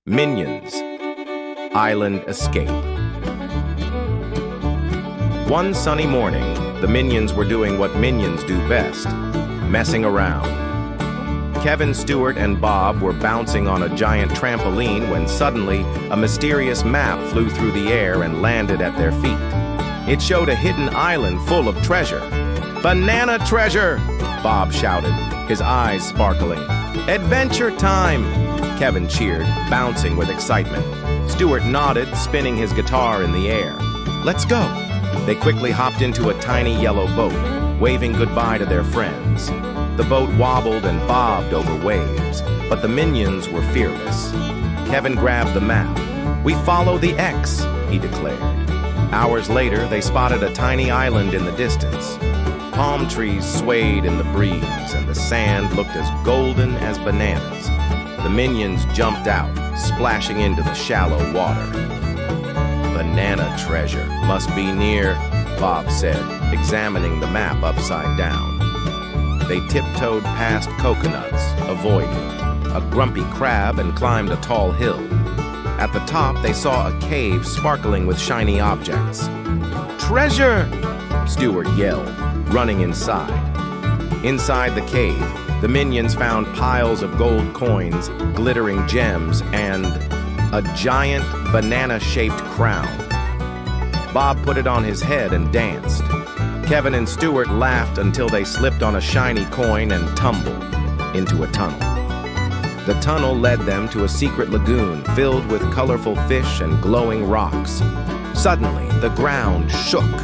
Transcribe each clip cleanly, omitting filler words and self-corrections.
Minions. Island Escape. One sunny morning, the Minions were doing what Minions do best, messing around. Kevin, Stuart, and Bob were bouncing on a giant trampoline when suddenly a mysterious map flew through the air and landed at their feet. It showed a hidden island full of treasure. "Banana treasure!" Bob shouted, his eyes sparkling. "Adventure time!" Kevin cheered, bouncing with excitement. Stuart nodded, spinning his guitar in the air. "Let's go!" They quickly hopped into a tiny yellow boat, waving goodbye to their friends. The boat wobbled and bobbed over waves, but the Minions were fearless. Kevin grabbed the map. "We follow the X," he declared. Hours later, they spotted a tiny island in the distance. Palm trees swayed in the breeze, and the sand looked as golden as bananas. The Minions jumped out, splashing into the shallow water. "Banana treasure must be near," Bob said, examining the map upside down. They tiptoed past coconuts, avoiding a grumpy crab, and climbed a tall hill. At the top, they saw a cave sparkling with shiny objects. "Treasure!" Stuart yelled, running inside. Inside the cave, the Minions found piles of gold coins, glittering gems, and a giant banana-shaped crown. Bob put it on his head and danced. Kevin and Stuart laughed until they slipped on a shiny coin and tumbled into a tunnel. The tunnel led them to a secret lagoon filled with colorful fish and glowing rocks. Suddenly, the ground shook.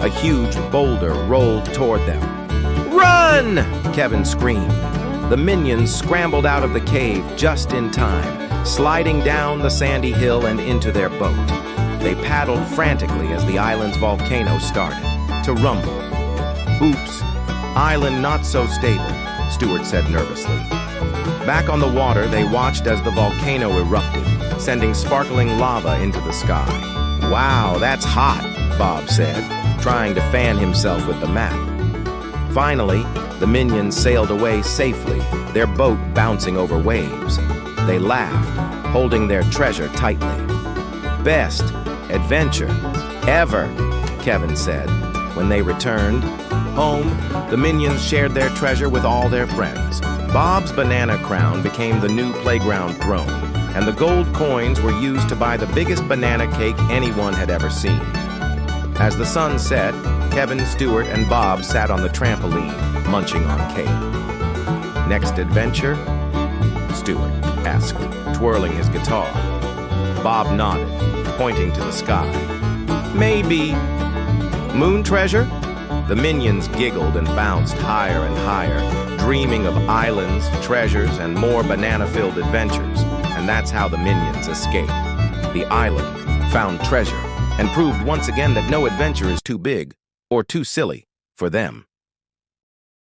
A huge boulder rolled toward them. "Run!" Kevin screamed. The Minions scrambled out of the cave just in time, sliding down the sandy hill and into their boat. They paddled frantically as the island's volcano started to rumble. "Oops, island not so stable," Stuart said nervously. Back on the water, they watched as the volcano erupted, sending sparkling lava into the sky. "Wow, that's hot," Bob said, trying to fan himself with the map. Finally, the Minions sailed away safely, their boat bouncing over waves. They laughed, holding their treasure tightly. "Best adventure ever," Kevin said. When they returned home, the Minions shared their treasure with all their friends. Bob's banana crown became the new playground throne, and the gold coins were used to buy the biggest banana cake anyone had ever seen. As the sun set, Kevin, Stuart, and Bob sat on the trampoline, munching on cake. "Next adventure?" Stuart asked, twirling his guitar. Bob nodded, pointing to the sky. "Maybe moon treasure?" The Minions giggled and bounced higher and higher, dreaming of islands, treasures, and more banana-filled adventures. And that's how the Minions escaped. The island found treasure and proved once again that no adventure is too big or too silly for them.